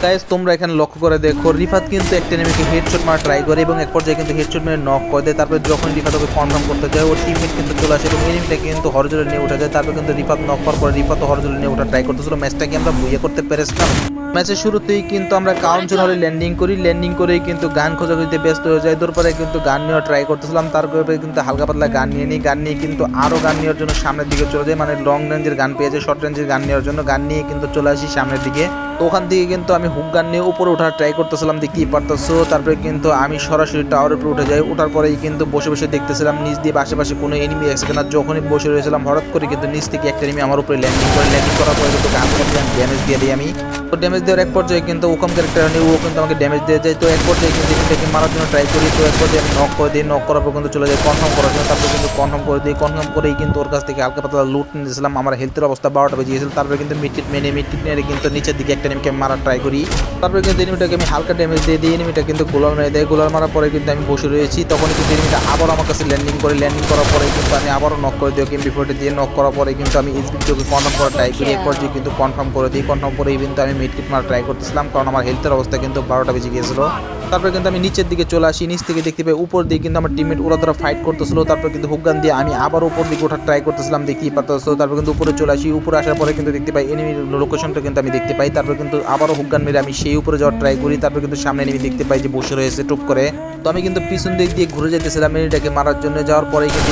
Guys তোমরা এখানে লক্ষ্য করে দেখো রিফাত কিন্তু একটা এনিমিকে হেডশট মারা ট্রাই করে এবং এক পর্যায়ে কিন্তু হেডশট মেরে নক করে দেয়। তারপর যখন রিফাত ওকে কনফার্ম করতে যায় ওর টিমমেট কিন্তু চলে আসে এবং এনিমিটা কিন্তু হরজলে নিয়ে উঠে যায়। তারপর কিন্তু রিফাত নক করার পরে রিফাত হরজলে নিয়ে ওঠা ট্রাই করতেছিল। ম্যাচটাকে আমরা বুঝে করতে পেরেছিলাম। ম্যাচের শুরুতেই কিন্তু আমরা কাউন্সিল হলে ল্যান্ডিং করি, ল্যান্ডিং করেই কিন্তু গান খোঁজাখুঁজিতে ব্যস্ত হয়ে যায়। তারপরে কিন্তু গান নেওয়া ট্রাই করতেছিলাম, তারপরে কিন্তু হালকা পাতলা গান নিয়ে নিই। গান নিয়ে কিন্তু আরও গান নেওয়ার জন্য সামনের দিকে চলে যায়, মানে লং রেঞ্জের গান পেয়ে যায়। শর্ট রেঞ্জের গান নেওয়ার জন্য গান নিয়ে কিন্তু চলে আসি সামনের দিকে। তো ওখান থেকে কিন্তু আমি হুক গান নিয়ে উপরে ওঠার ট্রাই করতেছিলাম, দেখতেই পারতেছো। তারপরে কিন্তু আমি সরাসরি টাওয়ারের উপরে উঠে যাই। ওঠার পরেই কিন্তু বসে বসে দেখতেছিলাম নিচ দিয়ে আশেপাশে কোনো এনিমি আছে কিনা। যখনই বসে রয়েছিলাম হঠাৎ করে কিন্তু নিচ থেকে একটা এনিমি আমার উপরে ল্যান্ডিং করে। ল্যান্ডিং করার পরে কিন্তু গান ড্যামেজ দিয়ে দিই আমি। তো ড্যামেজ দেওয়ার এক পর্যায়ে কিন্তু ওকম ক্যারেক্টার নিয়ে ও কিন্তু আমাকে ড্যামেজ দিয়ে যায়। তো এক পর্যায়ে কিন্তু এনিমিটাকে মারার জন্য ট্রাই করি। তো এক পর্যায়ে আমি নক করে দিই, নক করার পর কিন্তু চলে যায় কনফার্ম করার জন্য। তারপরে কিন্তু কনফার্ম করে দিই, কনফার্ম করেই কিন্তু ওর কাছ থেকে হালকা পাতলা লুট নিয়েছিলাম। আমার হেলথের অবস্থা 12টা বেজে গিয়েছিল। তারপরে কিন্তু মিডকিট মেরে কিন্তু নিচের দিকে একটা এনিমিকে মারার ট্রাই করি। তারপরে কিন্তু এনিমিটাকে আমি হালকা ড্যামেজ দিয়ে দিই। এনিমিটা কিন্তু গোলাল মেরে দেয়। গোলাল মারার পরে কিন্তু আমি বসে রয়েছি। তখন কিন্তু এনিমিটা আবার আমার কাছে ল্যান্ডিং করে। ল্যান্ডিং করার পরে কিন্তু আমি আবারও নক করে দিই। এমপি40 দিয়ে নক করার পরে কিন্তু আমি এসবিকে কনফার্ম করার ট্রাই করি। এক পর্যায়ে কিন্তু কনফার্ম করে দিই। কনফার্ম করেই কিন্তু আমি মিডকিট মারা ট্রাই করতেছিলাম, কারণ আমার হেলথের অবস্থা কিন্তু 12টা বেজে গিয়েছিল। তারপরে কিন্তু আমি নিচের দিকে চলে আসি। নিচ থেকে দেখতে পাই উপর দিকে কিন্তু আমার টিমমেট ওরা ধরা ফাইট করতেছিল। তারপর কিন্তু হুকগান দিয়ে আমি আবার উপর দিকে ওঠার ট্রাই করতেছিলাম, দেখতেই পারতেছো। তারপর কিন্তু উপরে চলে আসি। উপরে আসার পরে কিন্তু দেখতে পাই এনিমির লোকেশনটা কিন্তু আমি দেখতে পাই। তারপর কিন্তু আবারও হুকগান মেরে আমি সেই উপরে যাওয়ার ট্রাই করি। তারপর কিন্তু সামনে এনিমি দেখতে পাই যে বসে রয়েছে টুপ করে। তো আমি কিন্তু পিছন দিক দিয়ে ঘুরে যেতেছিলাম এনিমিটাকে মারার জন্য। যাওয়ার পরে কিন্তু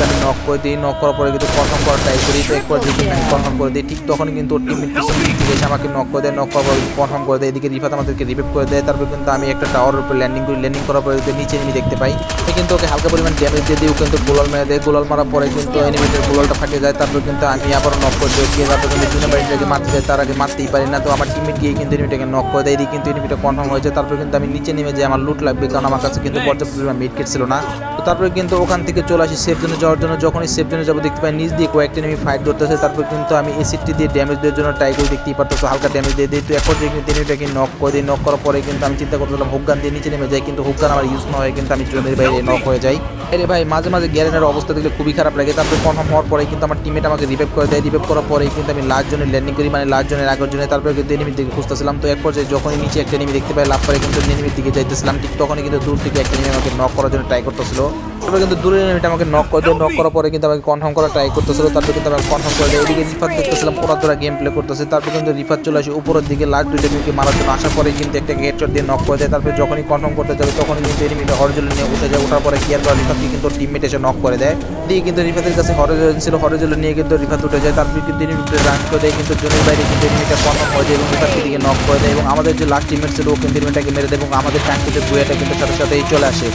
আমি নক করে দিই। নক করার পরে কিন্তু কনফার্ম করার ট্রাই করি। তো একবার যদি আমি কনফার্ম করে দিই, ঠিক তখন কিন্তু ওর টিমমেট পিছন দিক থেকে এসে আমাকে নক করে দেয়। নক করার পর কনফার্ম করে দেয়। এদিকে রিফাত আমাদেরকে রিভাইভ করে দেয়। তারপর কিন্তু আমি একটা টাওয়ারের উপর ল্যান্ডিং করি। ল্যান্ডিং করার পরে নিচে এনিমি দেখতে পাই। কিন্তু ওকে হালকা পরিমাণ ড্যামেজ দিয়ে দিই। ও কিন্তু গোলাল মেরে দেয়। গোলাল মারার পরে কিন্তু এনিমিটার গোলালটা ফাটিয়ে যায়। তারপর কিন্তু আমি আবার নক করে দিই। তারপর কিন্তু জুনিয়র বাড়িটাকে মারতে যায়, তার আগে মারতেই পারি না। তো আমার টিমমেট গিয়ে কিন্তু এনিমিটাকে নক করে দেয়। এদিকে কিন্তু এনিমিটা কনফার্ম হয়েছে। তারপর কিন্তু আমি নিচে নেমে যে আমার লুট লাগবে, কারণ আমার কাছে কিন্তু পর্যাপ্ত পরিমাণ মিডকিট ছিল না। তো তারপরে কিন্তু ওখান থেকে চলে আসি সেফ জোনে যাওয়ার জন্য। যখনই সেফ জোনে যাবো দেখতে পাই নিচ দিয়ে কয়েকটা এনিমি ফাইট করতেছে। তারপর কিন্তু আমি এসিডটি দিয়ে ড্যামেজ দেওয়ার জন্য ট্রাই করি, দেখতেই পারতেছো হালকা ড্যামেজ দিয়ে দিই। তো এক পর্যায়ে কিন্তু এনিমিটাকে নক করে দিই। নক করার পরে কিন্তু আমি চিন্তা করতেছিলাম হুকগান দিয়ে নিচে নেমে যাই, কিন্তু হুকগান আমার ইউজ না হয় কিন্তু আমি জোনের বাইরে নক হয়ে যাই। আরে ভাই মাঝে মাঝে গ্যারেনের অবস্থা দেখলে খুবই খারাপ লাগে। তারপরে কনফার্ম হওয়ার পরে কিন্তু আমার টিমমেট আমাকে রিভাইভ করে দেয়। রিভাইভ করার পরেই কিন্তু আমি লাস্ট জোনে ল্যান্ডিং করি, মানে লাস্ট জোনের আগের জন্য। তারপরে কিন্তু এনিমির দিকে খুঁজতেছিলাম। তো এক পর্যায়ে যখনই নিচে একটা এনিমি দেখতে পাই লাভ করে কিন্তু এনিমির দিকে যাইতেছিলাম। ঠিক তখনই কিন্তু দূর থেকে একটা এনিমি আমাকে নক করার জন্য ট্রাই করতেছিল। তারপরে কিন্তু দূরের এনিমিটা আমাকে নক করে দেয়। নক করার পরে কিন্তু আমাকে কনফার্ম করার ট্রাই করতেছিল। তারপরে কিন্তু আমাকে কনফার্ম করে দেয়। এদিকে রিফাত দেখতেছিলাম ওরা ধরা গেম প্লে করতেছে। তারপর কিন্তু রিফাত চলে আসে উপরের দিকে লাস্ট দুইটা এনিমিকে মারার জন্য। আসার পরে কিন্তু একটা হেডশট দিয়ে নক করে দেয়। তারপরে যখনই কনফার্ম করতে যাবে তখনই কিন্তু এনিমিটা হরজলে নিয়ে উঠে যায়। ওঠার পরে ক্লিয়ার করা রিফাতকে কিন্তু টিমমেট এসে নক করে দেয়। দিয়ে কিন্তু রিফাতের কাছে হরজল ছিল, হরজলে নিয়ে কিন্তু রিফাত উঠে যায়। তারপরে কিন্তু এনিমিটা রান করে দেয়, কিন্তু জোনের বাইরে কিন্তু এনিমিটা কনফার্ম হয়ে যায় এবং রিফাতকে দিকে নক করে দেয়। এবং আমাদের যে লাস্ট টিমমেট ছিল ও কিন্তু এনিমিটাকে মেরে দেয় এবং আমাদের ট্যাঙ্কিতে বুয়াটা কিন্তু সাথে সাথেই চলে আসে।